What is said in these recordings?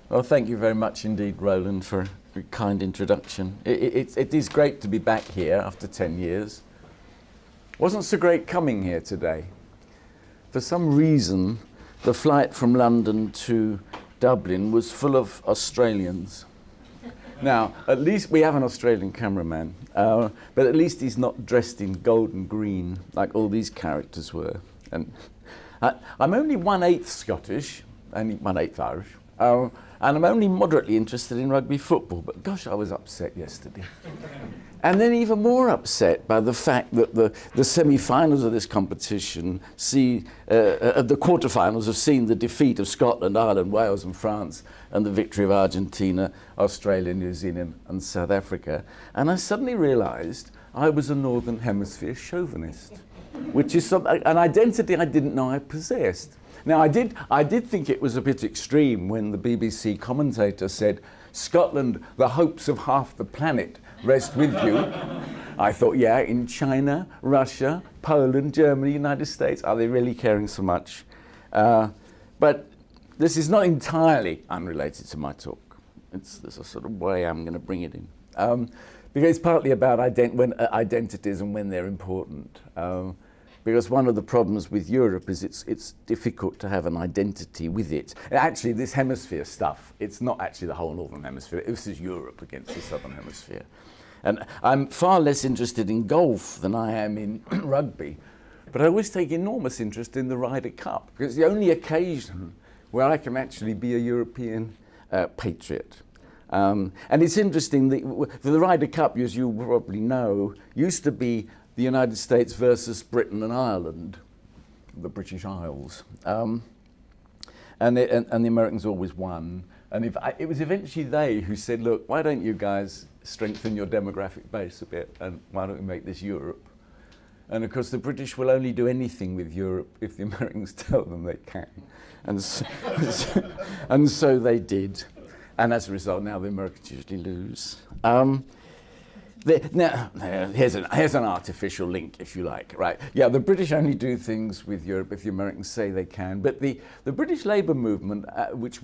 Well, thank you very much indeed, Roland, for a kind introduction. It is great to be back here after 10 years. Wasn't so great coming here today. For some reason, the flight from London to Dublin was full of Australians. Now, at least we have an Australian cameraman, but at least he's not dressed in gold and green like all these characters were. And I'm only 1/8 Scottish, only 1/8 Irish, and I'm only moderately interested in rugby football, but gosh, I was upset yesterday. And then even more upset by the fact that the semi-finals of this competition the quarter-finals have seen the defeat of Scotland, Ireland, Wales and France, and the victory of Argentina, Australia, New Zealand and South Africa. And I suddenly realised I was a Northern Hemisphere chauvinist, which is an identity I didn't know I possessed. Now, I did think it was a bit extreme when the BBC commentator said, "Scotland, the hopes of half the planet, rest with you." I thought, yeah, in China, Russia, Poland, Germany, United States, are they really caring so much? But this is not entirely unrelated to my talk. There's a sort of way I'm going to bring it in. Because it's partly about identities and when they're important. Because one of the problems with Europe is it's difficult to have an identity with it. Actually, this hemisphere stuff, it's not actually the whole Northern Hemisphere. This is Europe against the Southern Hemisphere. And I'm far less interested in golf than I am in rugby. But I always take enormous interest in the Ryder Cup, because it's the only occasion where I can actually be a European patriot. And it's interesting, the Ryder Cup, as you probably know, used to be the United States versus Britain and Ireland, the British Isles. And the Americans always won. And it was eventually they who said, look, why don't you guys strengthen your demographic base a bit, and why don't we make this Europe? And of course the British will only do anything with Europe if the Americans tell them they can. And so they did. And as a result, now the Americans usually lose. Now, here's an artificial link, if you like, right? Yeah, the British only do things with Europe if the Americans say they can. But the British Labour movement, which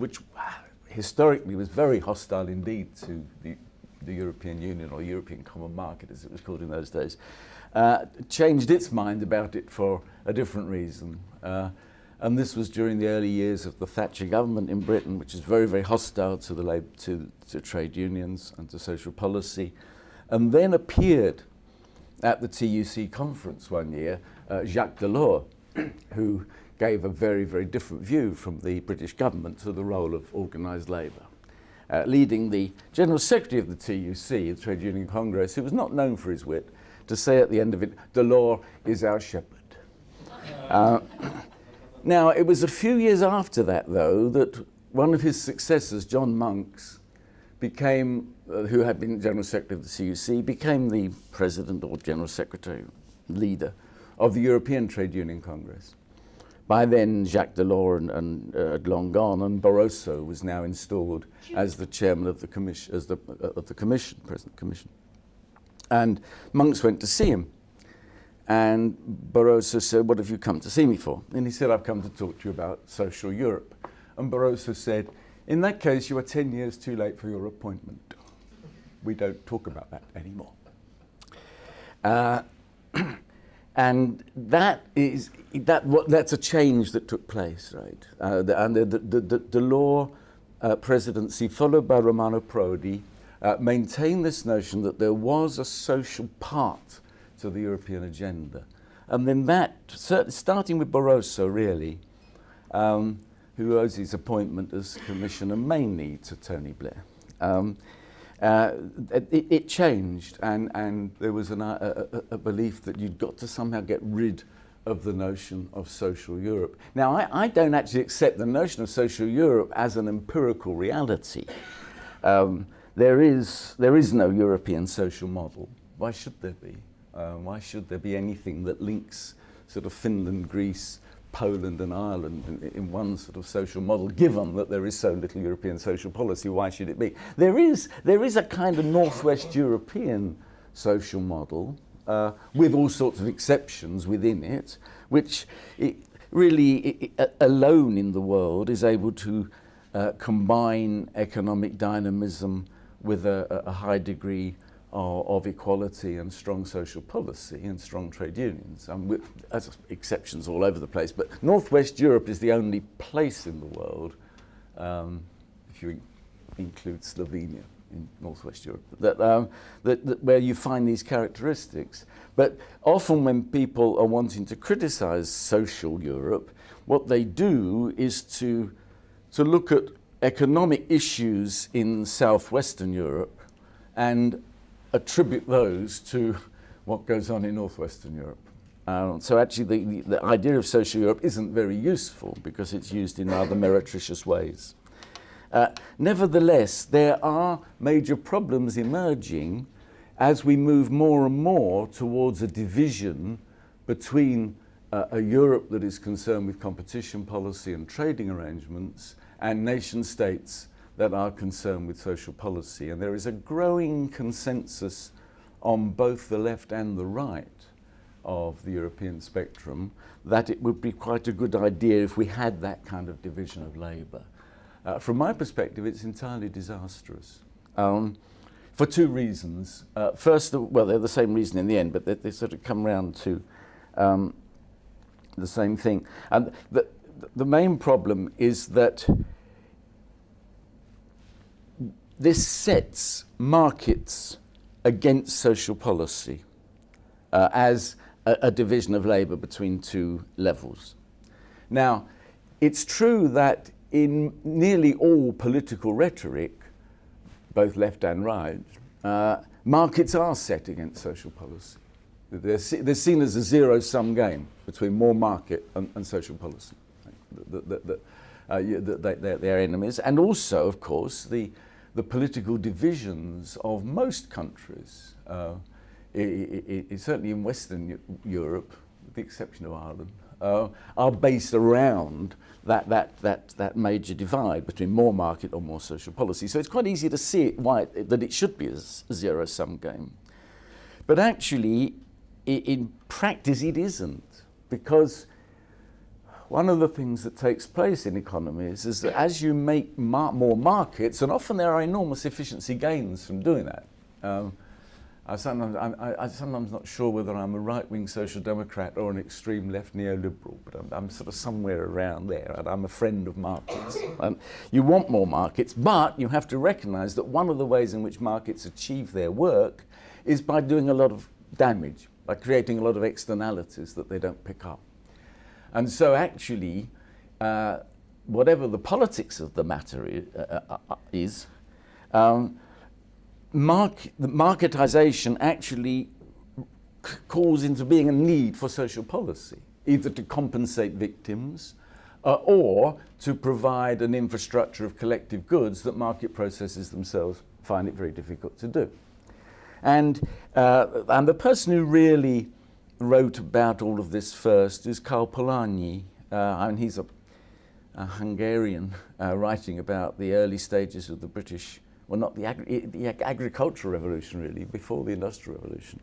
historically was very hostile indeed to the European Union, or European Common Market, as it was called in those days, changed its mind about it for a different reason. And this was during the early years of the Thatcher government in Britain, which is very, very hostile to trade unions and to social policy. And then appeared at the TUC conference one year, Jacques Delors, who gave a very, very different view from the British government to the role of organised labour, leading the General Secretary of the TUC, the Trade Union Congress, who was not known for his wit, to say at the end of it, "Delors is our shepherd." Now, it was a few years after that, though, that one of his successors, John Monks, who had been General Secretary of the CUC, became the President or General Secretary, leader of the European Trade Union Congress. By then, Jacques Delors had long gone, and Barroso was now installed as the chairman of the commission, President of the Commission. And Monks went to see him. And Barroso said, "What have you come to see me for?" And he said, "I've come to talk to you about social Europe." And Barroso said, "In that case, you are 10 years too late for your appointment. We don't talk about that anymore." And that's a change that took place, right? The Delors presidency, followed by Romano Prodi, maintained this notion that there was a social part to the European agenda. And then that, starting with Barroso really, who owes his appointment as commissioner mainly to Tony Blair, it changed, and there was a belief that you'd got to somehow get rid of the notion of social Europe. Now, I don't actually accept the notion of social Europe as an empirical reality. There is no European social model. Why should there be? Why should there be anything that links sort of Finland, Greece, Poland and Ireland in one sort of social model, given that there is so little European social policy? Why should it be? There is a kind of Northwest European social model with all sorts of exceptions within it, which really alone in the world is able to combine economic dynamism with a high degree of equality and strong social policy and strong trade unions. As exceptions all over the place, but Northwest Europe is the only place in the world, if you include Slovenia in Northwest Europe, that where you find these characteristics. But often when people are wanting to criticize social Europe, what they do is to look at economic issues in southwestern Europe and attribute those to what goes on in northwestern Europe. So actually the idea of social Europe isn't very useful because it's used in rather meretricious ways. Nevertheless, there are major problems emerging as we move more and more towards a division between a Europe that is concerned with competition policy and trading arrangements and nation states that are concerned with social policy. And there is a growing consensus on both the left and the right of the European spectrum that it would be quite a good idea if we had that kind of division of labour. From my perspective, it's entirely disastrous for two reasons. First, well, they're the same reason in the end, but they sort of come round to the same thing. And the main problem is that this sets markets against social policy as a division of labour between two levels. Now, it's true that in nearly all political rhetoric, both left and right, markets are set against social policy. They're seen as a zero-sum game between more market and social policy. They're enemies. And also, of course, the political divisions of most countries, certainly in Western Europe, with the exception of Ireland, are based around that major divide between more market or more social policy. So it's quite easy to see that it should be a zero-sum game. But actually, in practice, it isn't, because one of the things that takes place in economies is that as you make more markets, and often there are enormous efficiency gains from doing that. I'm sometimes not sure whether I'm a right-wing social democrat or an extreme left neoliberal, but I'm sort of somewhere around there, and I'm a friend of markets. You want more markets, but you have to recognise that one of the ways in which markets achieve their work is by doing a lot of damage, by creating a lot of externalities that they don't pick up. And so actually, whatever the politics of the matter is, marketisation actually calls into being a need for social policy, either to compensate victims or to provide an infrastructure of collective goods that market processes themselves find it very difficult to do. And the person who really wrote about all of this first is Karl Polanyi. He's a Hungarian writing about the early stages of the British, well, not the agricultural revolution really, before the Industrial Revolution,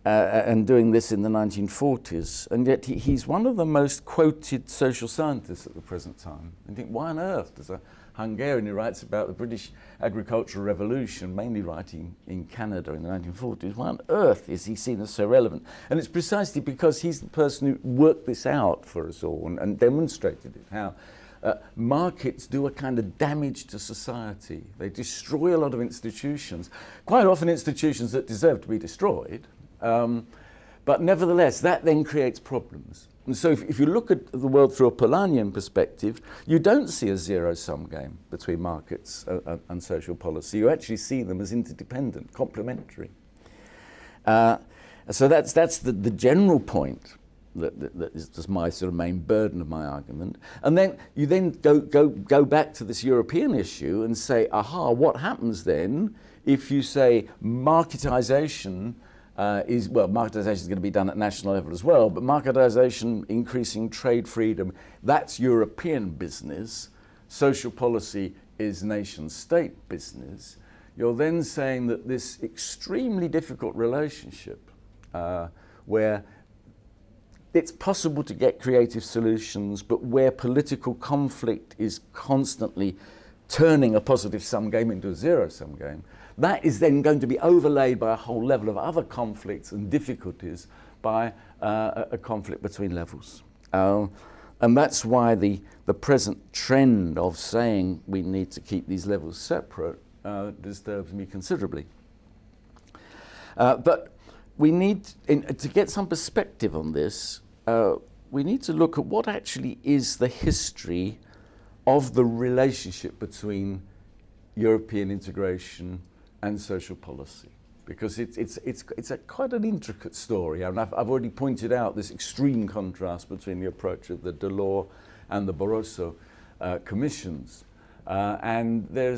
and doing this in the 1940s. And yet he's one of the most quoted social scientists at the present time. And you think, why on earth does a Hungarian who writes about the British agricultural revolution, mainly writing in Canada in the 1940s, why on earth is he seen as so relevant? And it's precisely because he's the person who worked this out for us all and demonstrated it, how markets do a kind of damage to society. They destroy a lot of institutions, quite often institutions that deserve to be destroyed, but nevertheless, that then creates problems. And so if you look at the world through a Polanyian perspective, you don't see a zero-sum game between markets and social policy. You actually see them as interdependent, complementary. So that's the general point. That is just my sort of main burden of my argument. And then you go back to this European issue and say, aha, what happens then if you say marketisation marketisation is going to be done at national level as well, but marketisation, increasing trade freedom, that's European business. Social policy is nation-state business. You're then saying that this extremely difficult relationship where it's possible to get creative solutions, but where political conflict is constantly turning a positive sum game into a zero-sum game, that is then going to be overlaid by a whole level of other conflicts and difficulties by a conflict between levels. And that's why the present trend of saying we need to keep these levels separate disturbs me considerably. But we need, to get some perspective on this, we need to look at what actually is the history of the relationship between European integration and social policy, because it's quite an intricate story. And I've already pointed out this extreme contrast between the approach of the Delors and the Barroso commissions, and there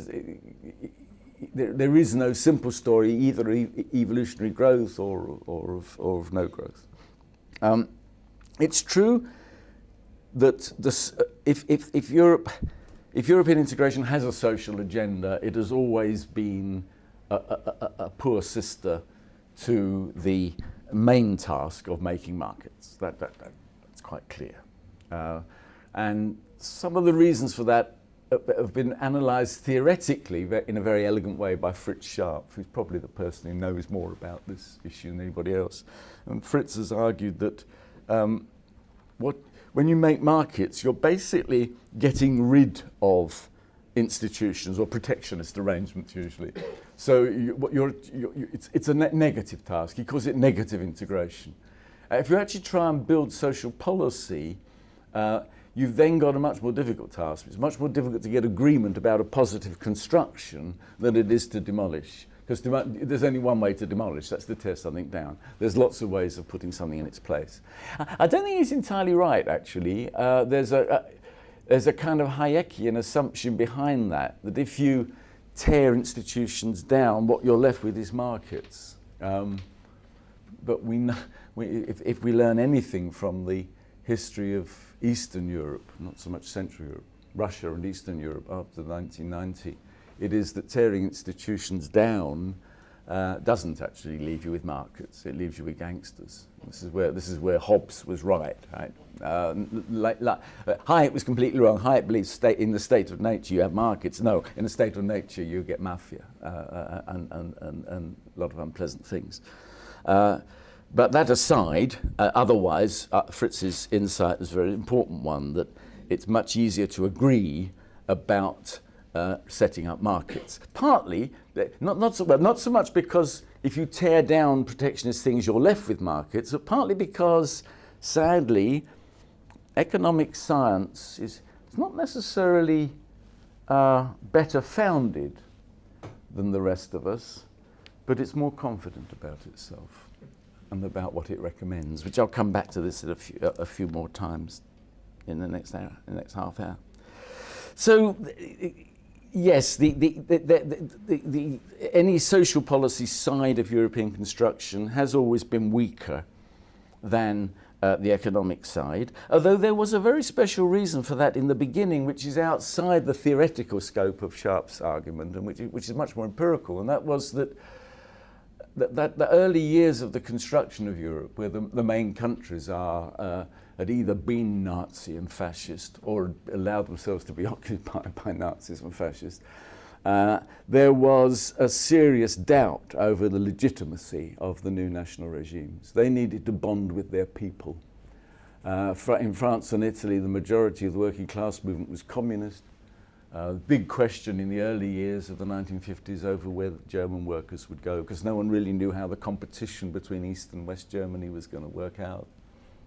is no simple story, either evolutionary growth or of no growth. It's true that if European integration has a social agenda, it has always been a poor sister to the main task of making markets. That's quite clear. And some of the reasons for that have been analysed theoretically in a very elegant way by Fritz Sharp, who's probably the person who knows more about this issue than anybody else. And Fritz has argued that when you make markets, you're basically getting rid of institutions or protectionist arrangements usually. So it's a negative task. He calls it negative integration. If you actually try and build social policy, you've then got a much more difficult task. It's much more difficult to get agreement about a positive construction than it is to demolish. Because there's only one way to demolish, that's to tear something down. There's lots of ways of putting something in its place. I don't think he's entirely right, actually. There's a kind of Hayekian assumption behind that if you tear institutions down, what you're left with is markets. But if we learn anything from the history of Eastern Europe, not so much Central Europe, Russia and Eastern Europe after 1990, it is that tearing institutions down doesn't actually leave you with markets, it leaves you with gangsters. This is where Hobbes was right? Hayek was completely wrong. Hayek believes in the state of nature you have markets. No, in the state of nature you get mafia and a lot of unpleasant things. But that aside, otherwise, Fritz's insight is a very important one, that it's much easier to agree about setting up markets. Partly, not so much because if you tear down protectionist things you're left with markets, but partly because, sadly, economic science is not necessarily better founded than the rest of us, but it's more confident about itself and about what it recommends, which I'll come back to this a few more times in the next hour, in the next half hour. So, yes, any social policy side of European construction has always been weaker than the economic side, although there was a very special reason for that in the beginning, which is outside the theoretical scope of Sharp's argument, and which is much more empirical, and that was that the early years of the construction of Europe, where the main countries had either been Nazi and fascist or allowed themselves to be occupied by Nazis and fascists, there was a serious doubt over the legitimacy of the new national regimes. They needed to bond with their people. In France and Italy, the majority of the working class movement was communist. Big question in the early years of the 1950s over where German workers would go, because no one really knew how the competition between East and West Germany was going to work out.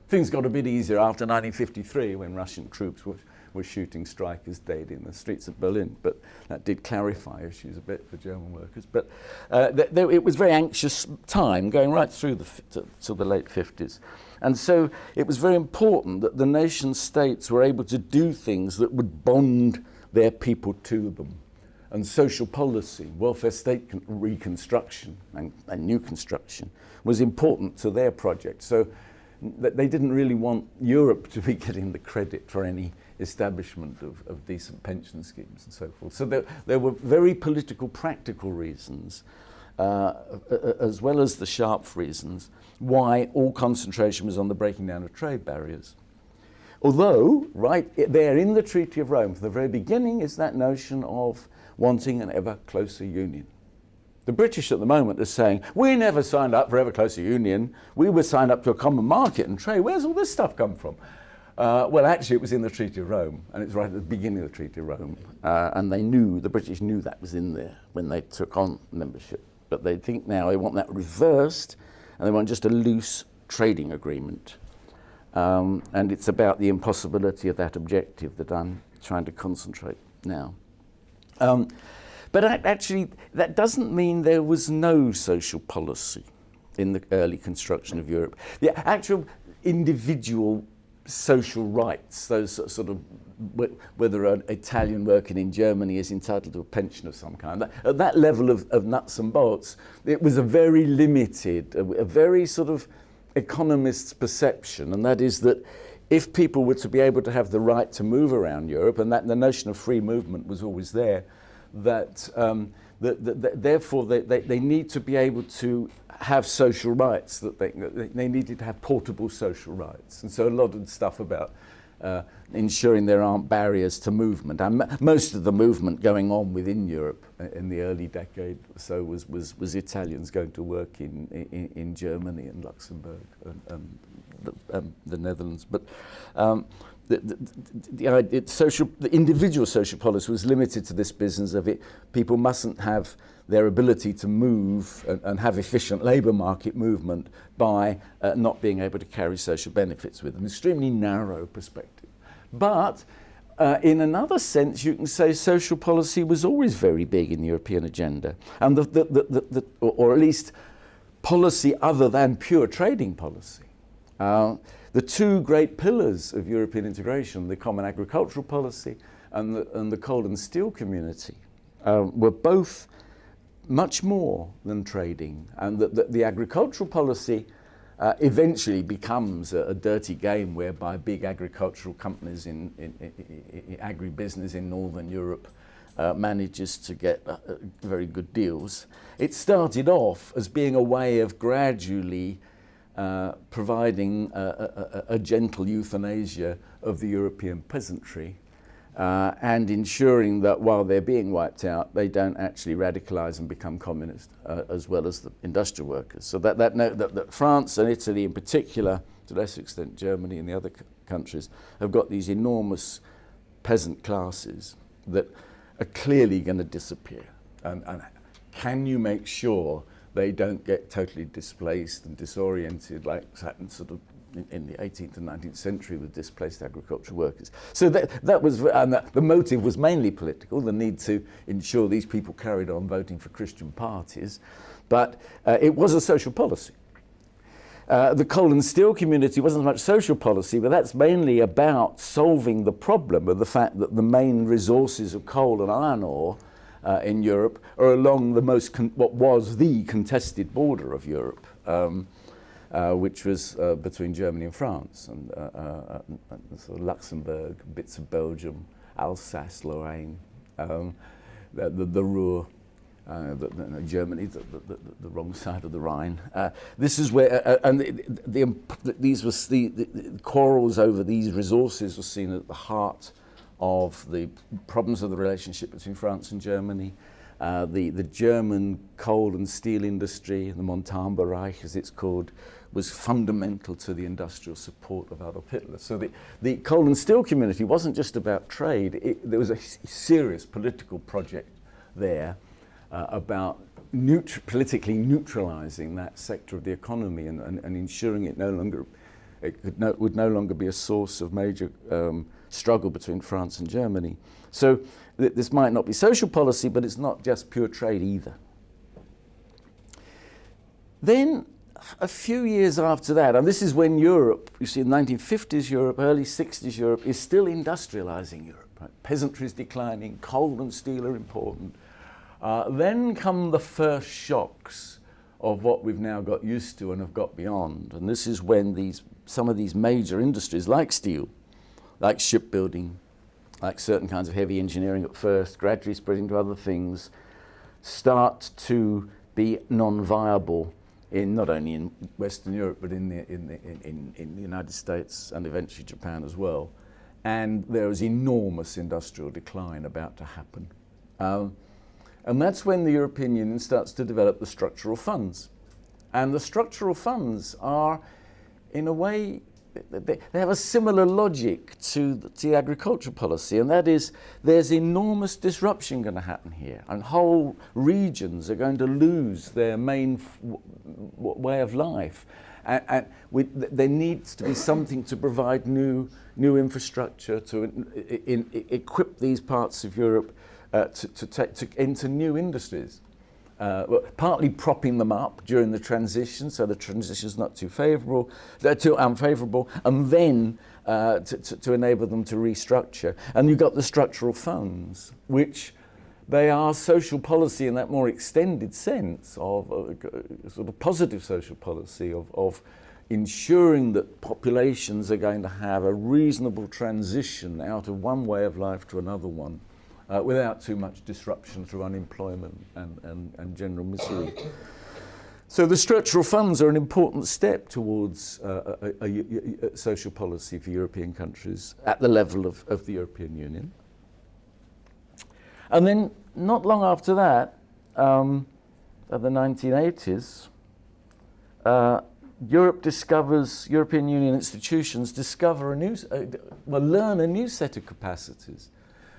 Things got a bit easier after 1953 when Russian troops were shooting strikers dead in the streets of Berlin, but that did clarify issues a bit for German workers. But it was a very anxious time going right through to the late 50s. And so it was very important that the nation states were able to do things that would bond their people to them. And social policy, welfare state reconstruction and new construction was important to their project. So they didn't really want Europe to be getting the credit for any establishment of decent pension schemes and so forth. So there were very political, practical reasons as well as the sharp reasons why all concentration was on the breaking down of trade barriers. Although, right there in the Treaty of Rome, from the very beginning, is that notion of wanting an ever closer union. The British at the moment are saying, we never signed up for ever closer union, we were signed up to a common market and trade. Where's all this stuff come from? Well, actually, it was in the Treaty of Rome, and it's right at the beginning of the Treaty of Rome. And the British knew that was in there when they took on membership. But they think now they want that reversed, and they want just a loose trading agreement. And it's about the impossibility of that objective that I'm trying to concentrate now. But actually, that doesn't mean there was no social policy in the early construction of Europe. The actual individual social rights, those sort of, whether an Italian working in Germany is entitled to a pension of some kind, at that level of nuts and bolts, it was a very limited, a very sort of economist's perception, and that is that if people were to be able to have the right to move around Europe, and that the notion of free movement was always there, that therefore they need to be able to have social rights, that they needed to have portable social rights. And so a lot of stuff about ensuring there aren't barriers to movement. And most of the movement going on within Europe in the early decade or so was Italians going to work in Germany and Luxembourg and the Netherlands. But the individual social policy was limited to this business of it. People mustn't have their ability to move and have efficient labour market movement by not being able to carry social benefits with them. Extremely narrow perspective. But in another sense, you can say social policy was always very big in the European agenda, and or at least policy other than pure trading policy. The two great pillars of European integration, the common agricultural policy and the coal and steel community, were both much more than trading, and the agricultural policy eventually becomes a dirty game whereby big agricultural companies in agribusiness in Northern Europe manages to get very good deals. It started off as being a way of gradually providing a gentle euthanasia of the European peasantry and ensuring that while they're being wiped out, they don't actually radicalize and become communist, as well as the industrial workers. So that France and Italy in particular, to a lesser extent Germany and the other countries, have got these enormous peasant classes that are clearly going to disappear. And can you make sure they don't get totally displaced and disoriented like happened sort of in the 18th and 19th century with displaced agricultural workers? So that was, and the motive was mainly political, the need to ensure these people carried on voting for Christian parties, but it was a social policy. The coal and steel community wasn't so much social policy, but that's mainly about solving the problem of the fact that the main resources of coal and iron ore in Europe are along the what was the contested border of Europe, which was between Germany and France, and sort of Luxembourg, bits of Belgium, Alsace, Lorraine, the Ruhr, Germany, the wrong side of the Rhine. This is where, these was the quarrels over these resources were seen at the heart of the problems of the relationship between France and Germany. The German coal and steel industry, the Montanbereich as it's called, was fundamental to the industrial support of Adolf Hitler. So the coal and steel community wasn't just about trade. There was a serious political project there about politically neutralizing that sector of the economy and ensuring it would no longer be a source of major struggle between France and Germany. So this might not be social policy, but it's not just pure trade either. Then a few years after that, and this is when Europe, you see, 1950s Europe, early 60s Europe, is still industrializing Europe. Right? Peasantry is declining, coal and steel are important. Then come the first shocks of what we've now got used to and have got beyond. And this is when some of these major industries like steel, like shipbuilding, like certain kinds of heavy engineering at first, gradually spreading to other things, start to be non-viable in not only in Western Europe but in the United States and eventually Japan as well. And there was enormous industrial decline about to happen. And that's when the European Union starts to develop the structural funds. And the structural funds are, in a way, they have a similar logic to the agricultural policy, and that is there's enormous disruption going to happen here, and whole regions are going to lose their main way of life. And there needs to be something to provide new infrastructure to equip these parts of Europe to enter new industries. Partly propping them up during the transition, so the transition is not too unfavourable, and then to enable them to restructure. And you've got the structural funds, which they are social policy in that more extended sense of sort of positive social policy of ensuring that populations are going to have a reasonable transition out of one way of life to another one. Without too much disruption through unemployment and general misery. So the structural funds are an important step towards a social policy for European countries at the level of the European Union. And then not long after that, in the 1980s, European Union institutions learn a new set of capacities.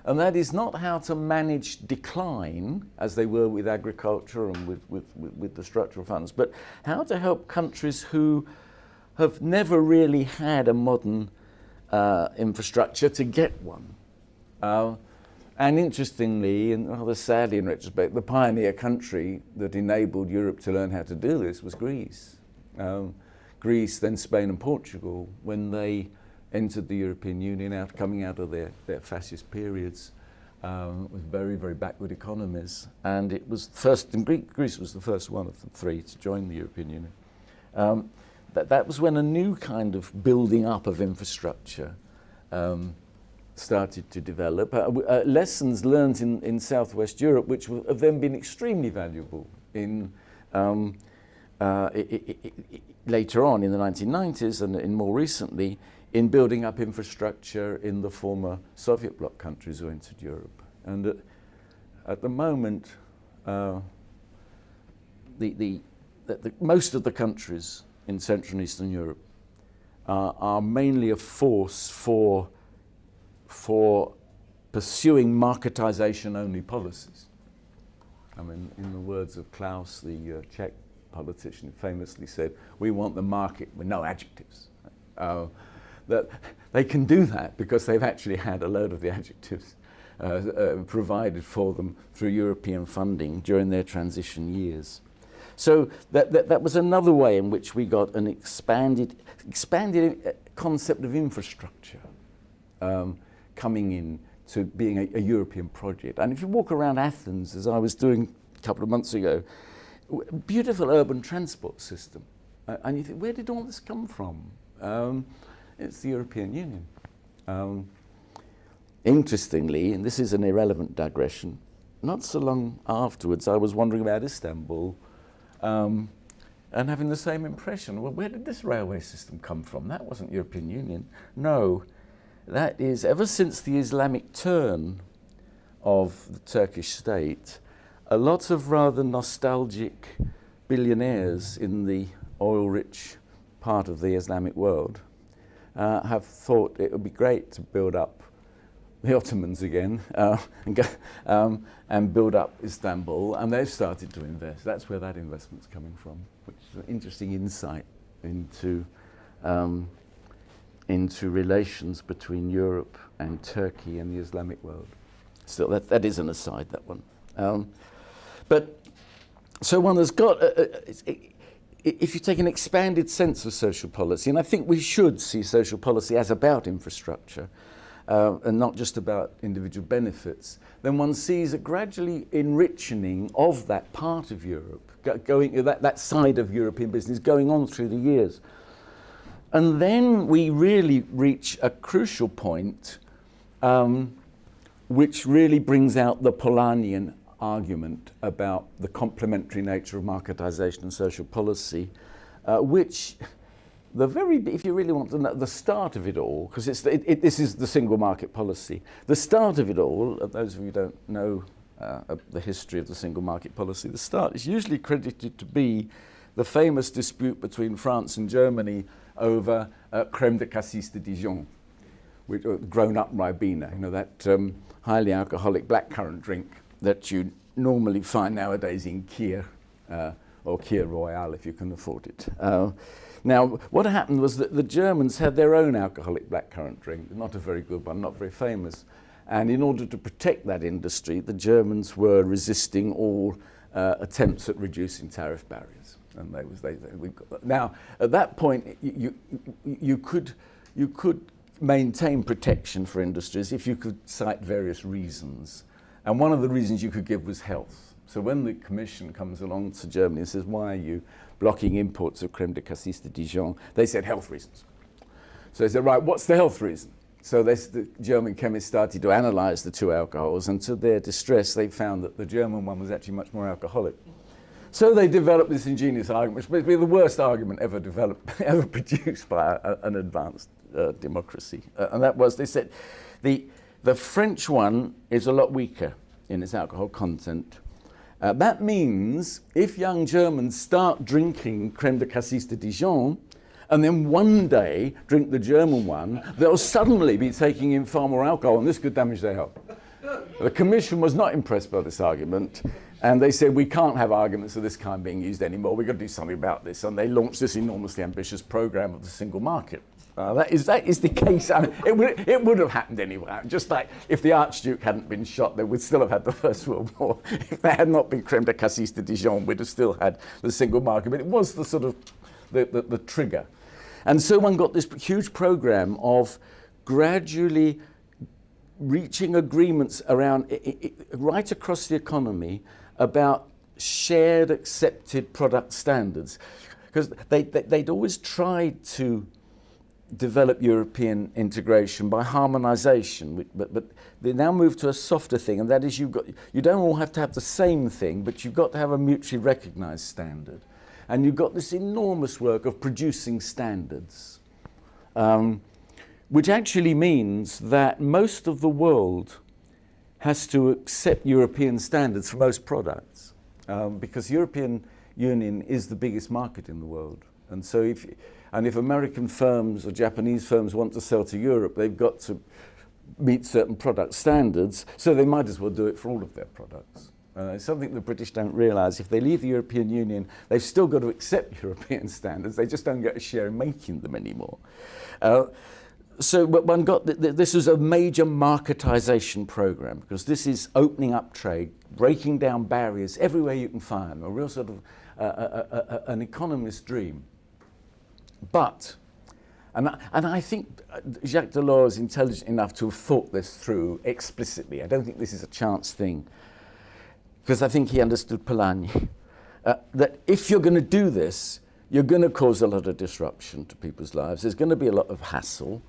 And that is not how to manage decline, as they were with agriculture and with the structural funds, but how to help countries who have never really had a modern infrastructure to get one. And interestingly, and rather sadly in retrospect, the pioneer country that enabled Europe to learn how to do this was Greece. Greece, then Spain and Portugal, when they entered the European Union coming out of their fascist periods with very, very backward economies. And it was first, Greece was the first one of the three to join the European Union. That was when a new kind of building up of infrastructure started to develop. Lessons learned in Southwest Europe, which have then been extremely valuable in later on in the 1990s and more recently in building up infrastructure in the former Soviet bloc countries who entered Europe. And at the moment, most of the countries in Central and Eastern Europe are mainly a force for pursuing marketisation-only policies. I mean, in the words of Klaus, the Czech politician, famously said, "We want the market with no adjectives." That they can do that because they've actually had a load of the adjectives provided for them through European funding during their transition years. So that was another way in which we got an expanded concept of infrastructure coming in to being a European project. And if you walk around Athens, as I was doing a couple of months ago, beautiful urban transport system. And you think, where did all this come from? It's the European Union. Interestingly, and this is an irrelevant digression, not so long afterwards I was wandering about Istanbul and having the same impression. Well, where did this railway system come from? That wasn't European Union. No, that is, ever since the Islamic turn of the Turkish state, a lot of rather nostalgic billionaires in the oil-rich part of the Islamic world have thought it would be great to build up the Ottomans again and build up Istanbul, and they've started to invest. That's where that investment's coming from, which is an interesting insight into relations between Europe and Turkey and the Islamic world. Still, that is an aside, that one. But so one has got, if you take an expanded sense of social policy, and I think we should see social policy as about infrastructure and not just about individual benefits, then one sees a gradually enriching of that part of Europe, that side of European business going on through the years. And then we really reach a crucial point which really brings out the Polanyian argument about the complementary nature of marketisation and social policy, which if you really want to know the start of it all, because this is the single market policy. The start of it all, those of you who don't know the history of the single market policy, the start is usually credited to be the famous dispute between France and Germany over crème de cassis de Dijon, which grown-up Ribena, that highly alcoholic blackcurrant drink that you normally find nowadays in Kir or Kir Royal if you can afford it. Now, what happened was that the Germans had their own alcoholic blackcurrant drink, not a very good one, not very famous. And in order to protect that industry, the Germans were resisting all attempts at reducing tariff barriers. And now, at that point, you could maintain protection for industries if you could cite various reasons. And one of the reasons you could give was health. So when the Commission comes along to Germany and says, why are you blocking imports of crème de cassis de Dijon? They said health reasons. So they said, right, what's the health reason? So the German chemists started to analyse the two alcohols, and to their distress, they found that the German one was actually much more alcoholic. So they developed this ingenious argument, which may be the worst argument ever produced by an advanced democracy. And that was, they said, the French one is a lot weaker in its alcohol content. That means if young Germans start drinking crème de cassis de Dijon, and then one day drink the German one, they'll suddenly be taking in far more alcohol, and this could damage their health. The Commission was not impressed by this argument, and they said, we can't have arguments of this kind being used anymore, we've got to do something about this, and they launched this enormously ambitious programme of the single market. That is the case. I mean, it would have happened anyway. Just like if the Archduke hadn't been shot, they would still have had the First World War. If there had not been crème de cassis de Dijon, we'd have still had the single market. But it was the sort of the trigger. And so one got this huge programme of gradually reaching agreements around right across the economy about shared accepted product standards. Because they'd always tried to develop European integration by harmonisation, but they now move to a softer thing, and that is you don't all have to have the same thing, but you've got to have a mutually recognised standard. And you've got this enormous work of producing standards, which actually means that most of the world has to accept European standards for most products, because European Union is the biggest market in the world. And so if American firms or Japanese firms want to sell to Europe, they've got to meet certain product standards, so they might as well do it for all of their products. It's something the British don't realise. If they leave the European Union, they've still got to accept European standards. They just don't get a share in making them anymore. So but one got this was a major marketisation programme, because this is opening up trade, breaking down barriers everywhere you can find them, a real sort of an economist's dream. But, and I think Jacques Delors is intelligent enough to have thought this through explicitly. I don't think this is a chance thing, because I think he understood Polanyi, that if you're going to do this, you're going to cause a lot of disruption to people's lives. There's going to be a lot of hassle.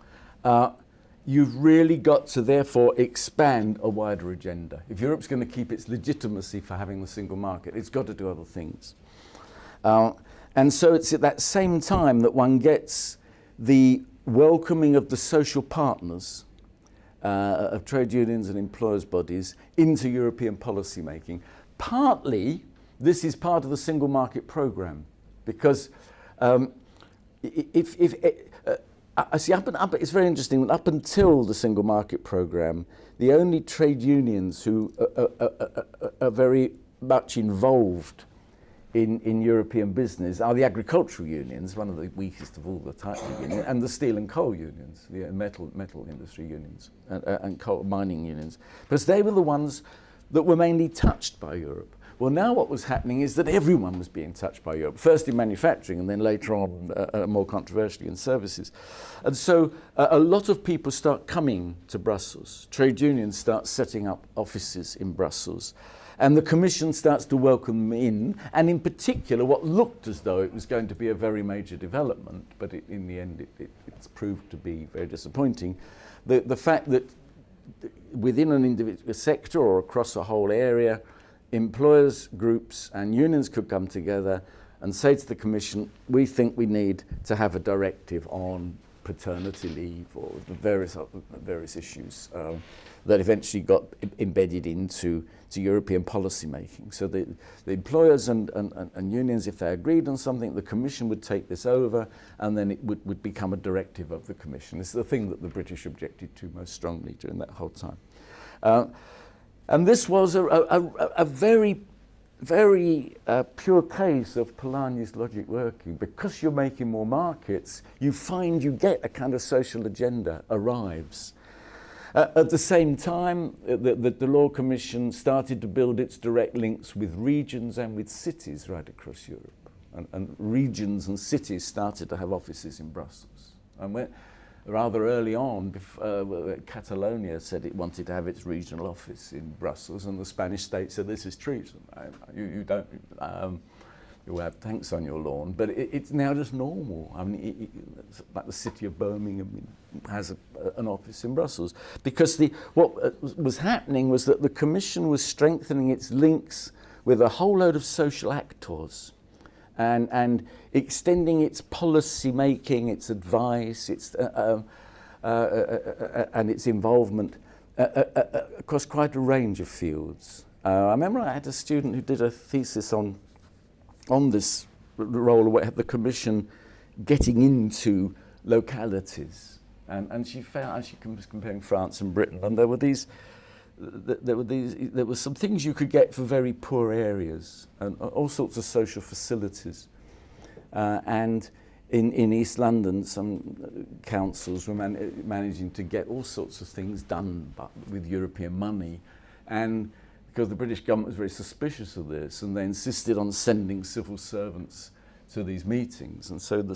You've really got to therefore expand a wider agenda. If Europe's going to keep its legitimacy for having the single market, it's got to do other things. And so it's at that same time that one gets the welcoming of the social partners, of trade unions and employers' bodies, into European policy making. Partly, this is part of the single market programme, because it's very interesting that up until the single market programme, the only trade unions who are very much involved in European business are the agricultural unions, one of the weakest of all the types of unions, and the steel and coal unions, the metal industry unions, and coal mining unions, because they were the ones that were mainly touched by Europe. Well, now what was happening is that everyone was being touched by Europe, first in manufacturing and then later on, more controversially, in services. And so a lot of people start coming to Brussels. Trade unions start setting up offices in Brussels. And the Commission starts to welcome them in, and in particular what looked as though it was going to be a very major development, but in the end it's proved to be very disappointing. The fact that within an individual sector or across a whole area, employers groups and unions could come together and say to the Commission, we think we need to have a directive on paternity leave or the various issues that eventually got embedded into European policy making. So the employers and unions, if they agreed on something, the Commission would take this over, and then it would become a directive of the Commission. This is the thing that the British objected to most strongly during that whole time. And this was a very pure case of Polanyi's logic working. Because you're making more markets, you find you get a kind of social agenda arrives. At the same time, the Law Commission started to build its direct links with regions and with cities right across Europe. And regions and cities started to have offices in Brussels. And rather early on, Catalonia said it wanted to have its regional office in Brussels, and the Spanish state said, this is treason. You don't, you'll have tanks on your lawn. But it's now just normal. I mean, it's like the city of Birmingham has an office in Brussels. Because what was happening was that the Commission was strengthening its links with a whole load of social actors, and extending its policy making, its advice, and its involvement across quite a range of fields. I remember I had a student who did a thesis on this role of the Commission getting into localities, and she found, she was comparing France and Britain, and there were some things you could get for very poor areas, and all sorts of social facilities. And in East London, some councils were managing to get all sorts of things done with European money. And because the British government was very suspicious of this, and they insisted on sending civil servants to these meetings. And so a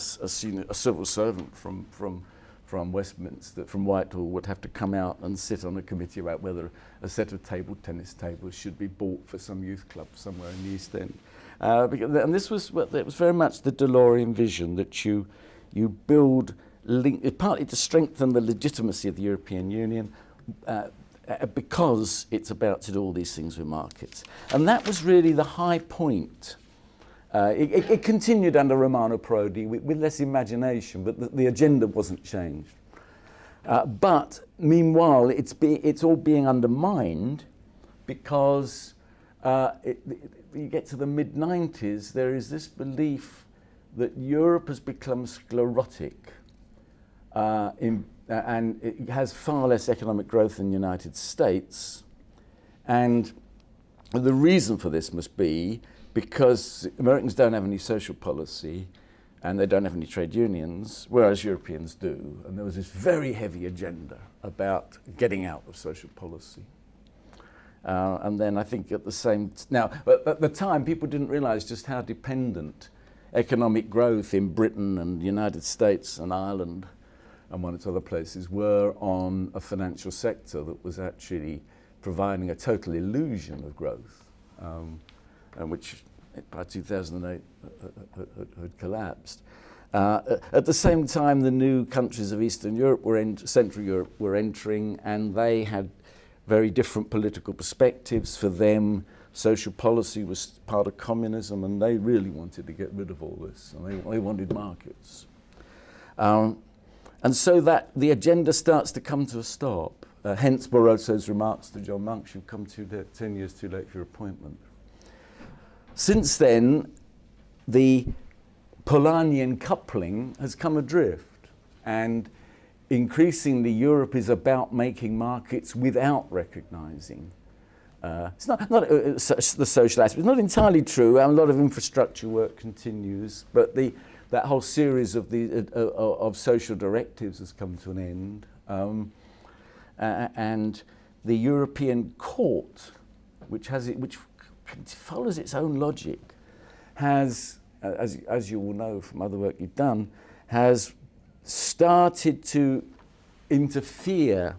civil servant from Westminster, from Whitehall, would have to come out and sit on a committee about whether a set of table tennis tables should be bought for some youth club somewhere in the East End. And this was, it was very much the Delorean vision that you build, partly to strengthen the legitimacy of the European Union, because it's about to do all these things with markets. And that was really the high point. It continued under Romano Prodi with less imagination, but the agenda wasn't changed. But meanwhile, it's all being undermined because you get to the mid-90s, there is this belief that Europe has become sclerotic and it has far less economic growth than the United States. And the reason for this must be because Americans don't have any social policy and they don't have any trade unions, whereas Europeans do. And there was this very heavy agenda about getting out of social policy. And then I think at the at the time, people didn't realize just how dependent economic growth in Britain and the United States and Ireland and one or two other places were on a financial sector that was actually providing a total illusion of growth, and which by 2008 had collapsed. At the same time, the new countries of Eastern Europe Central Europe were entering, and they had very different political perspectives. For them, social policy was part of communism, and they really wanted to get rid of all this, and they wanted markets. And so that the agenda starts to come to a stop. Hence Barroso's remarks to John Monks, you've come 10 years too late for your appointment. Since then, the Polanyian coupling has come adrift, and increasingly Europe is about making markets without recognizing. It's not the social aspect. It's not entirely true. A lot of infrastructure work continues, but that whole series of social directives has come to an end. And the European Court, which follows its own logic, has, as you will know from other work you've done, has started to interfere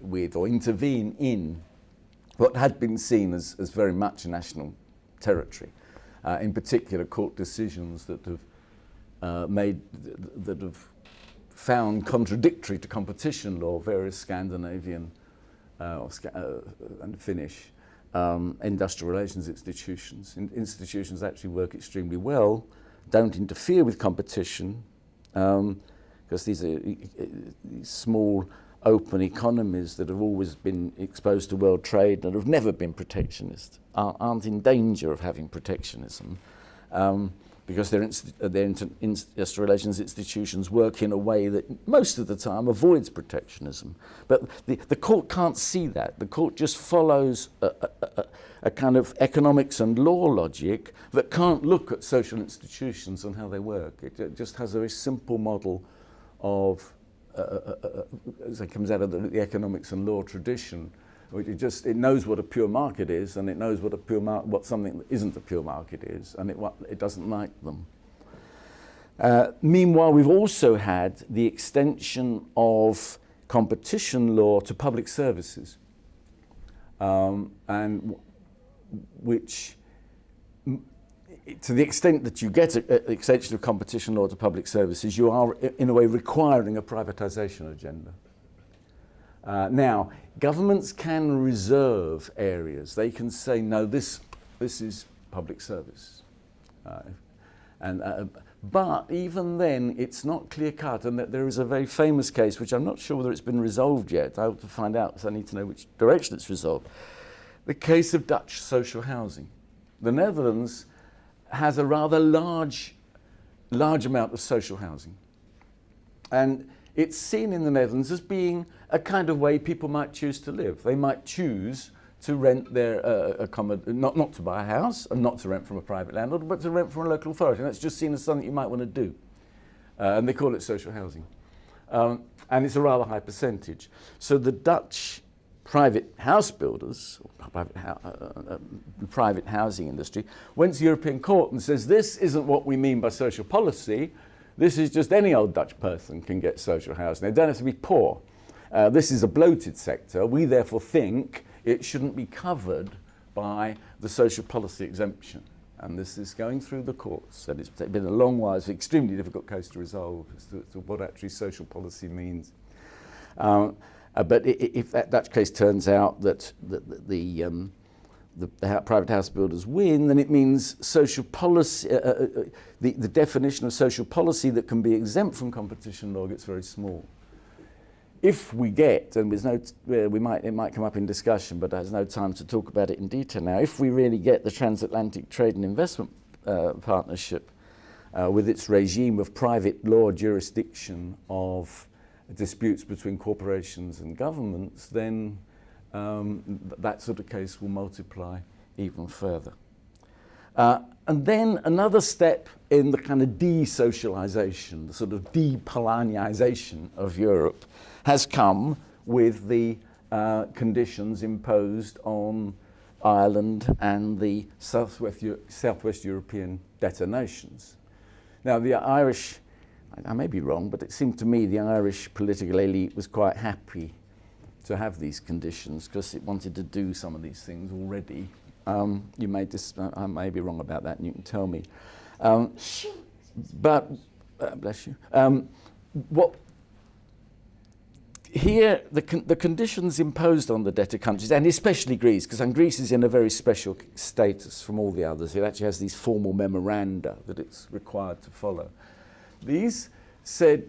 with or intervene in what had been seen as very much a national territory. In particular, court decisions that have found contradictory to competition law various Scandinavian and Finnish industrial relations institutions. Institutions actually work extremely well, don't interfere with competition, because these are these small open economies that have always been exposed to world trade and have never been protectionist, aren't in danger of having protectionism, because their industrial relations institutions work in a way that most of the time avoids protectionism. But the court can't see that. The court just follows a kind of economics and law logic that can't look at social institutions and how they work. It just has a very simple model of, as it comes out of the economics and law tradition, which it knows what a pure market is, and it knows what something that isn't a pure market is, and it doesn't like them. Meanwhile, we've also had the extension of competition law to public services, and which, to the extent that you get an extension of competition law to public services, you are in a way requiring a privatisation agenda. Now, governments can reserve areas. They can say, no, this is public service. But even then, it's not clear-cut, and that there is a very famous case, which I'm not sure whether it's been resolved yet. I have to find out, because I need to know which direction it's resolved. The case of Dutch social housing. The Netherlands has a rather large amount of social housing. And it's seen in the Netherlands as being a kind of way people might choose to live. They might choose to rent their not to buy a house and not to rent from a private landlord, but to rent from a local authority. And that's just seen as something you might want to do. And they call it social housing. And it's a rather high percentage. So the Dutch private house builders, private housing industry, went to the European Court and says, this isn't what we mean by social policy. This is just any old Dutch person can get social housing. They don't have to be poor. This is a bloated sector. We therefore think it shouldn't be covered by the social policy exemption. And this is going through the courts. And it's been a long while. It's an extremely difficult case to resolve as to what actually social policy means. But if that Dutch case turns out that the private house builders win, then it means social policy, the definition of social policy that can be exempt from competition law gets very small. If we get, and there's it might come up in discussion, but there's no time to talk about it in detail now, if we really get the transatlantic trade and investment partnership with its regime of private law jurisdiction of disputes between corporations and governments, then that sort of case will multiply even further. And then another step in the kind of de-socialization, the sort of de-Polanyization of Europe, has come with the conditions imposed on Ireland and the Southwest European debtor nations. Now, the Irish, I may be wrong, but it seemed to me the Irish political elite was quite happy to have these conditions because it wanted to do some of these things already. I may be wrong about that, and you can tell me. But bless you. Here, the conditions imposed on the debtor countries, and especially Greece, because Greece is in a very special status from all the others. It actually has these formal memoranda that it's required to follow. These said,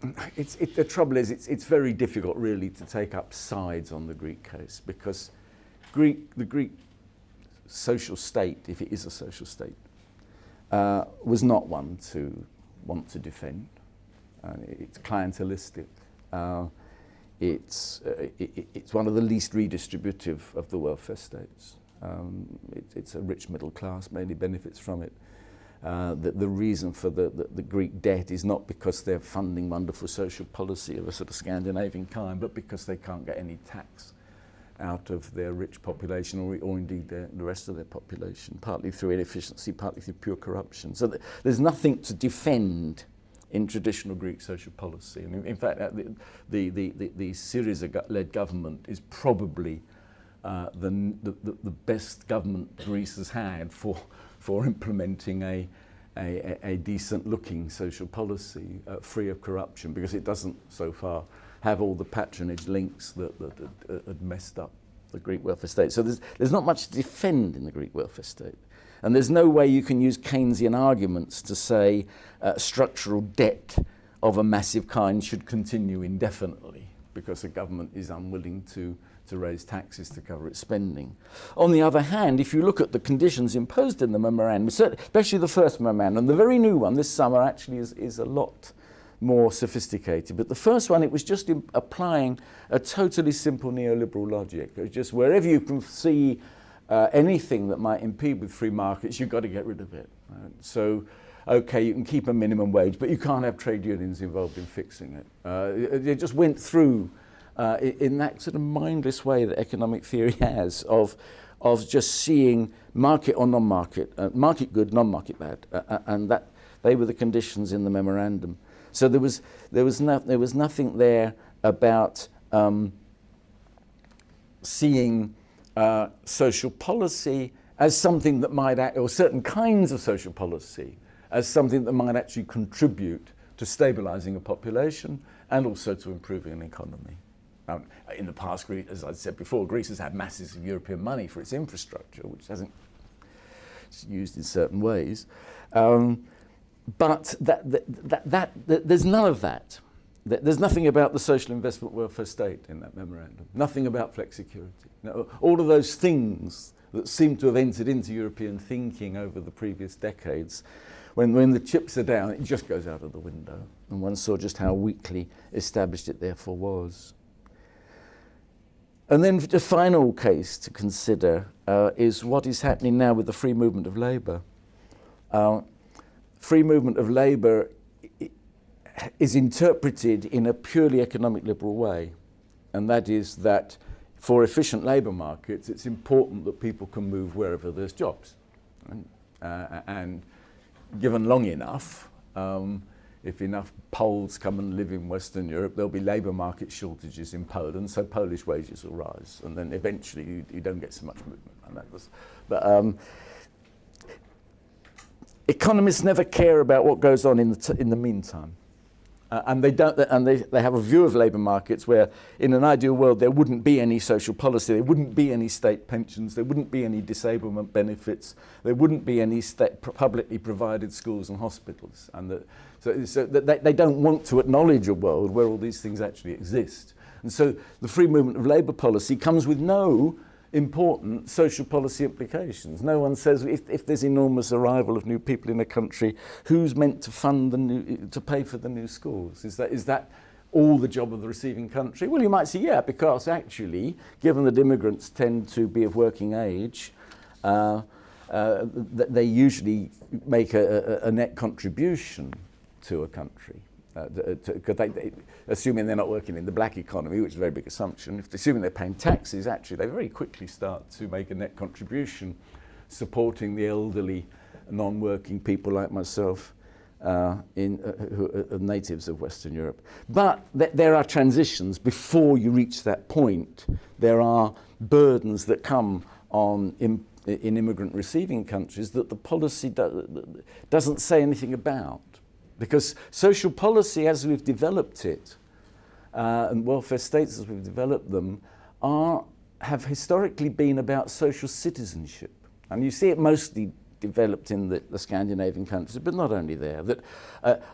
the trouble is, it's very difficult really to take up sides on the Greek case, because the Greek social state, if it is a social state, was not one to want to defend. It's clientelistic. It's one of the least redistributive of the welfare states. It's a rich middle class, mainly benefits from it. The reason for the Greek debt is not because they're funding wonderful social policy of a sort of Scandinavian kind, but because they can't get any tax out of their rich population, or indeed the rest of their population, partly through inefficiency, partly through pure corruption. So there's nothing to defend in traditional Greek social policy. And in fact, the Syriza-led government is probably the best government Greece has had for implementing a decent-looking social policy free of corruption, because it doesn't so far have all the patronage links that had messed up the Greek welfare state. So there's not much to defend in the Greek welfare state. And there's no way you can use Keynesian arguments to say structural debt of a massive kind should continue indefinitely because the government is unwilling to raise taxes to cover its spending. On the other hand, if you look at the conditions imposed in the memorandum, especially the first memorandum, the very new one this summer actually is a lot more sophisticated. But the first one, it was just applying a totally simple neoliberal logic. It was just wherever you can see anything that might impede with free markets, you've got to get rid of it. Right? So, okay, you can keep a minimum wage, but you can't have trade unions involved in fixing it. It just went through in that sort of mindless way that economic theory has of just seeing market or non-market, market good, non-market bad, and that they were the conditions in the memorandum. So there was nothing there about seeing social policy as something that might or certain kinds of social policy as something that might actually contribute to stabilizing a population and also to improving an economy. In the past, as I said before, Greece has had masses of European money for its infrastructure, which hasn't used in certain ways. But there's none of that. There's nothing about the social investment welfare state in that memorandum, nothing about flexicurity. No, all of those things that seem to have entered into European thinking over the previous decades, when the chips are down, it just goes out of the window. And one saw just how weakly established it therefore was. And then the final case to consider is what is happening now with the free movement of labour. Free movement of labour is interpreted in a purely economic liberal way, and that is that for efficient labour markets, it's important that people can move wherever there's jobs. And given long enough, if enough Poles come and live in Western Europe, there'll be labour market shortages in Poland, so Polish wages will rise, and then eventually you don't get so much movement. And that was, but economists never care about what goes on in the meantime. And they don't. And they have a view of labour markets where, in an ideal world, there wouldn't be any social policy, there wouldn't be any state pensions, there wouldn't be any disablement benefits, there wouldn't be any publicly provided schools and hospitals. And so they don't want to acknowledge a world where all these things actually exist. And so the free movement of labour policy comes with no important social policy implications. No one says if there's enormous arrival of new people in a country, who's meant to fund to pay for the new schools? Is that all the job of the receiving country? Well, you might say, yeah, because actually, given that immigrants tend to be of working age, they usually make a net contribution to a country. Assuming they're not working in the black economy, which is a very big assumption, assuming they're paying taxes, actually they very quickly start to make a net contribution supporting the elderly, non-working people like myself who are natives of Western Europe. But there are transitions before you reach that point. There are burdens that come on in immigrant receiving countries that the policy doesn't say anything about. Because social policy, as we've developed it, and welfare states as we've developed them, have historically been about social citizenship. And you see it mostly developed in the Scandinavian countries, but not only there, that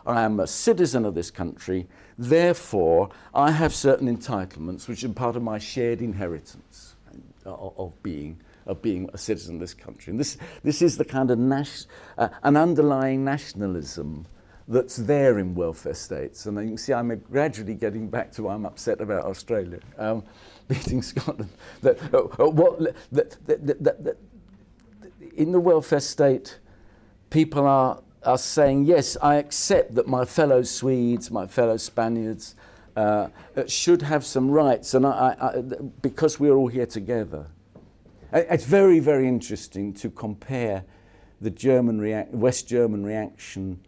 I am a citizen of this country, therefore I have certain entitlements which are part of my shared inheritance of being a citizen of this country. And this is the kind of an underlying nationalism that's there in welfare states. And you can see I'm gradually getting back to why I'm upset about Australia beating Scotland. In the welfare state, people are saying, yes, I accept that my fellow Swedes, my fellow Spaniards should have some rights, and because we're all here together. It's very, very interesting to compare the West German reaction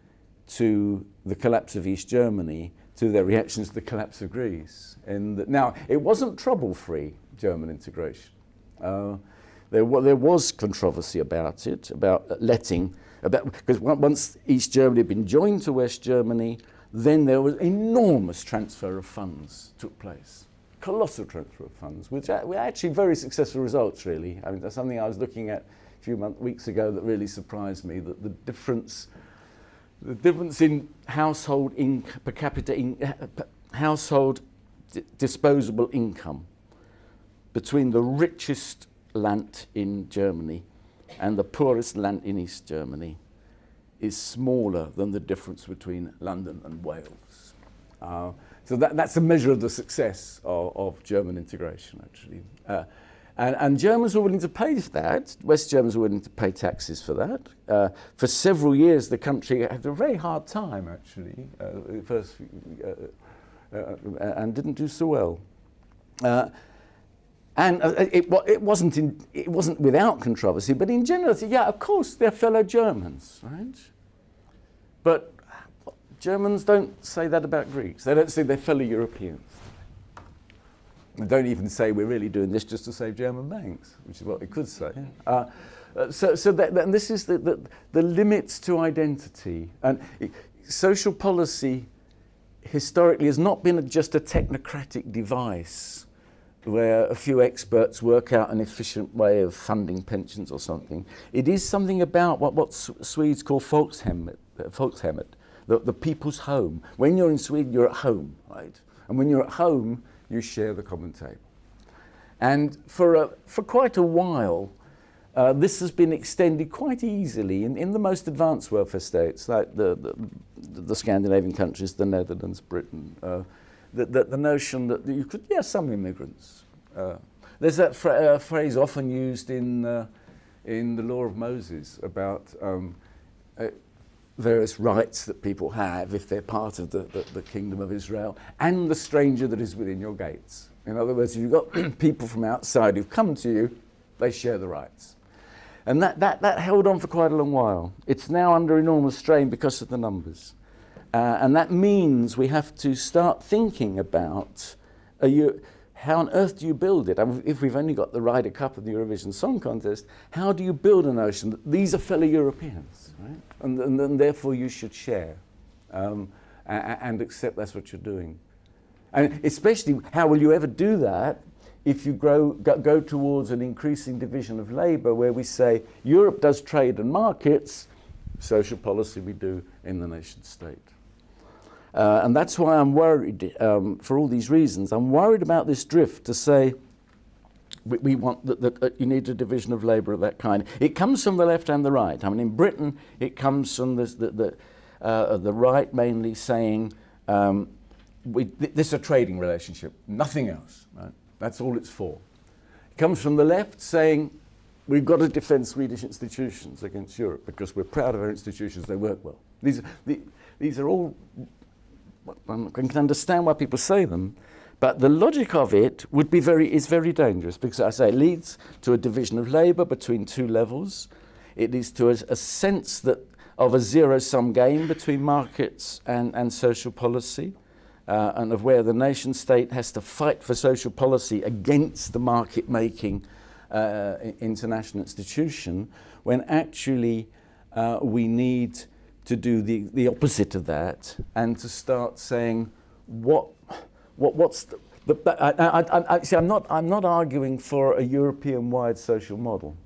to the collapse of East Germany to their reactions to the collapse of Greece. Now, it wasn't trouble-free, German integration. There was controversy about it, because once East Germany had been joined to West Germany, then there was enormous transfer of funds took place. colossal transfer of funds, which were actually very successful results, really. I mean, that's something I was looking at a few weeks ago that really surprised me, that the difference in household per capita household disposable income between the richest land in Germany and the poorest land in East Germany is smaller than the difference between London and Wales. So that's a measure of the success of German integration, actually. And Germans were willing to pay for that. West Germans were willing to pay taxes for that. For several years, the country had a very hard time, actually, and didn't do so well. It wasn't without controversy, but in general, yeah, of course, they're fellow Germans, right? But Germans don't say that about Greeks. They don't say they're fellow Europeans. They don't even say we're really doing this just to save German banks, which is what they could say. And this is the limits to identity. And social policy historically has not been just a technocratic device where a few experts work out an efficient way of funding pensions or something. It is something about what Swedes call folkhemmet, the people's home. When you're in Sweden, you're at home, right? And when you're at home, you share the common table. And for quite a while, this has been extended quite easily in the most advanced welfare states, like the Scandinavian countries, the Netherlands, Britain. The notion that you could, some immigrants. There's that phrase often used in the Law of Moses about various rights that people have if they're part of the kingdom of Israel, and the stranger that is within your gates. In other words, if you've got people from outside who've come to you, they share the rights. And that held on for quite a long while. It's now under enormous strain because of the numbers. And that means we have to start thinking about how on earth do you build it? I mean, if we've only got the Ryder Cup and the Eurovision Song Contest, how do you build a notion that these are fellow Europeans, right? And therefore you should share and accept that's what you're doing. And especially, how will you ever do that if you go towards an increasing division of labour where we say Europe does trade and markets, social policy we do in the nation state. And that's why I'm worried, for all these reasons, I'm worried about this drift to say we want that you need a division of labour of that kind. It comes from the left and the right. I mean, in Britain, it comes from the right mainly saying this is a trading relationship, nothing else. Right? That's all it's for. It comes from the left saying we've got to defend Swedish institutions against Europe because we're proud of our institutions, they work well. These are all, one can understand why people say them, but the logic of it is very dangerous because, as I say, it leads to a division of labour between two levels. It leads to a sense of a zero-sum game between markets and social policy, and of where the nation state has to fight for social policy against the market-making international institution, when actually we need to do the opposite of that and to start saying what's see, I'm not arguing for a European-wide social model,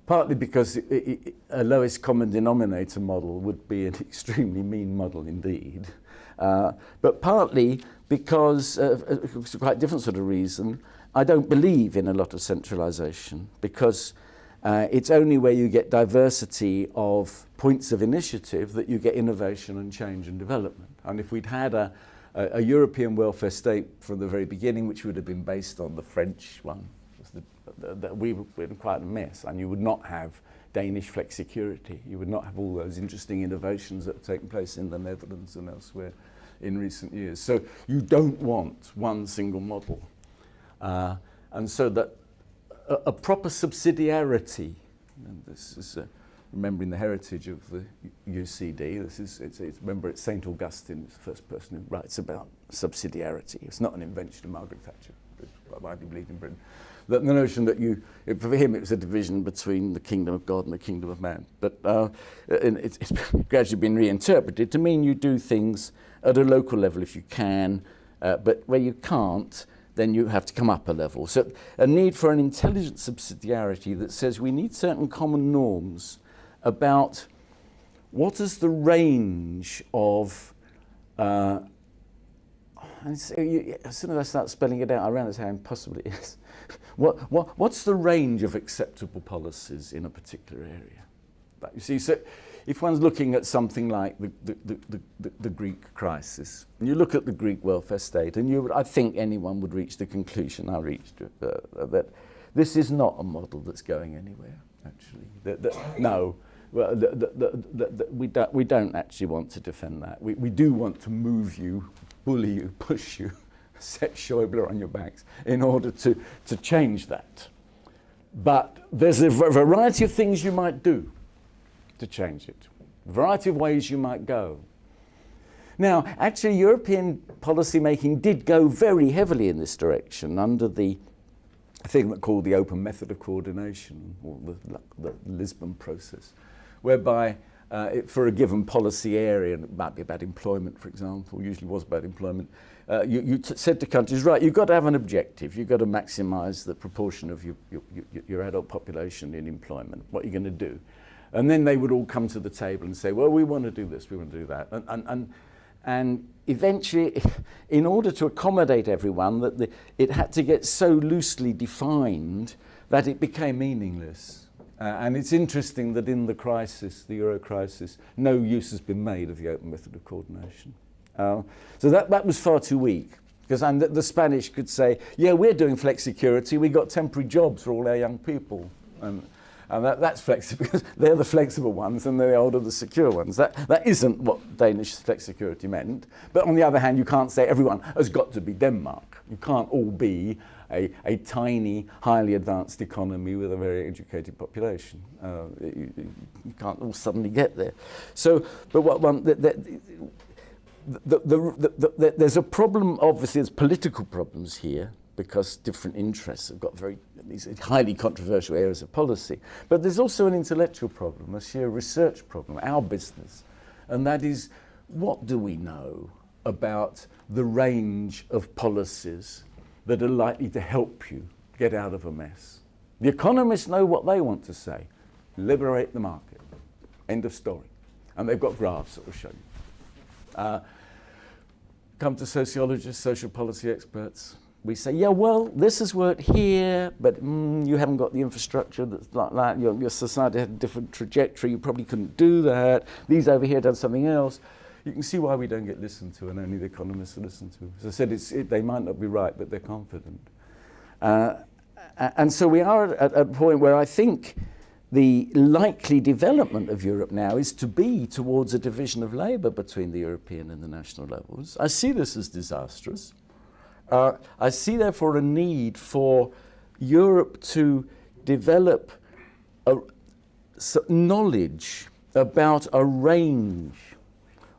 partly because a lowest common denominator model would be an extremely mean model indeed, but partly because it's a quite different sort of reason. I don't believe in a lot of centralisation because it's only where you get diversity of points of initiative that you get innovation and change and development. And if we'd had a European welfare state from the very beginning, which would have been based on the French one, we would have been quite a mess. And you would not have Danish flexicurity. You would not have all those interesting innovations that have taken place in the Netherlands and elsewhere in recent years. So you don't want one single model. And so that a proper subsidiarity, and this is remembering the heritage of the UCD, remember it's St. Augustine, is the first person who writes about subsidiarity. It's not an invention of Margaret Thatcher, it's widely believed in Britain. The notion that for him it was a division between the kingdom of God and the kingdom of man. But it's gradually been reinterpreted to mean you do things at a local level if you can, But where you can't, then you have to come up a level. So a need for an intelligent subsidiarity that says we need certain common norms about what is the range of, as soon as I start spelling it out, I realise how impossible it is. What's the range of acceptable policies in a particular area? But you see, so if one's looking at something like the Greek crisis, and you look at the Greek welfare state, and I think anyone would reach the conclusion I reached, that this is not a model that's going anywhere, actually. No. Well, we don't actually want to defend that. We do want to move you, bully you, push you, set Schäuble on your backs in order to change that. But there's a variety of things you might do to change it, a variety of ways you might go. Now, actually, European policy making did go very heavily in this direction under the thing that called the open method of coordination, or the Lisbon process, whereby for a given policy area, and it might be about employment, for example, usually was about employment, you said to countries, right, you've got to have an objective, you've got to maximise the proportion of your adult population in employment. What are you going to do? And then they would all come to the table and say, well, we want to do this, we want to do that. And eventually, in order to accommodate everyone, that it had to get so loosely defined that it became meaningless. And it's interesting that in the crisis, the Euro crisis, no use has been made of the open method of coordination. So that was far too weak, because the Spanish could say, yeah, we're doing flexicurity, we got temporary jobs for all our young people. And that's flexible, because they're the flexible ones and they're the older, the secure ones. That isn't what Danish flexicurity meant. But on the other hand, you can't say everyone has got to be Denmark. You can't all be a tiny, highly advanced economy with a very educated population. You can't all suddenly get there. So, but there's a problem, obviously there's political problems here, because different interests have got these highly controversial areas of policy. But there's also an intellectual problem, a sheer research problem, our business. And that is, what do we know about the range of policies that are likely to help you get out of a mess? The economists know what they want to say. Liberate the market. End of story. And they've got graphs that will show you. Come to sociologists, social policy experts. We say, yeah, well, this has worked here, but you haven't got the infrastructure that's like that. Your society had a different trajectory. You probably couldn't do that. These over here done something else. You can see why we don't get listened to, and only the economists are listened to. As I said, they might not be right, but they're confident. And so we are at a point where I think the likely development of Europe now is to be towards a division of labour between the European and the national levels. I see this as disastrous. I see, therefore, a need for Europe to develop knowledge about a range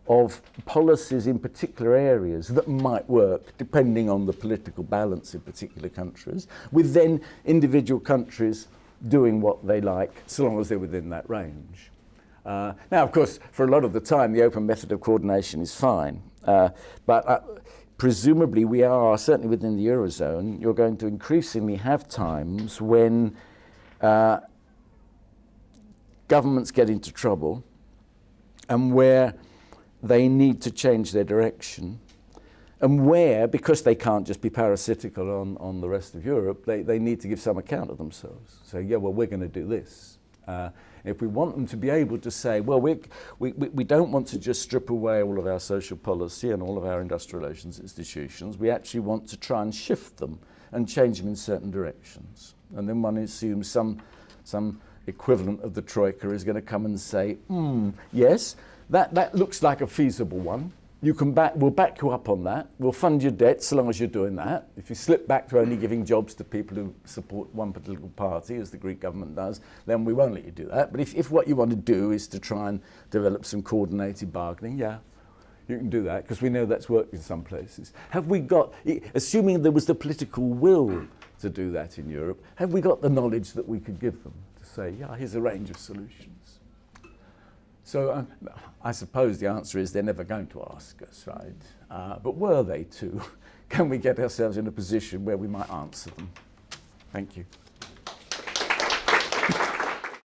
of policies in particular areas that might work, depending on the political balance in particular countries, with then individual countries doing what they like, so long as they're within that range. Now, of course, for a lot of the time, the open method of coordination is fine, but presumably we are, certainly within the Eurozone, you're going to increasingly have times when governments get into trouble and where they need to change their direction, and where, because they can't just be parasitical on the rest of Europe, they need to give some account of themselves. So, yeah, well, we're going to do this. If we want them to be able to say, well, we don't want to just strip away all of our social policy and all of our industrial relations institutions, we actually want to try and shift them and change them in certain directions. And then one assumes some equivalent of the Troika is going to come and say, yes, that looks like a feasible one. We'll back you up on that. We'll fund your debt so long as you're doing that. If you slip back to only giving jobs to people who support one political party, as the Greek government does, then we won't let you do that. But if what you want to do is to try and develop some coordinated bargaining, yeah, you can do that, because we know that's worked in some places. Have we got, assuming there was the political will to do that in Europe, have we got the knowledge that we could give them to say, yeah, here's a range of solutions? So I suppose the answer is they're never going to ask us, right? But were they to, can we get ourselves in a position where we might answer them? Thank you.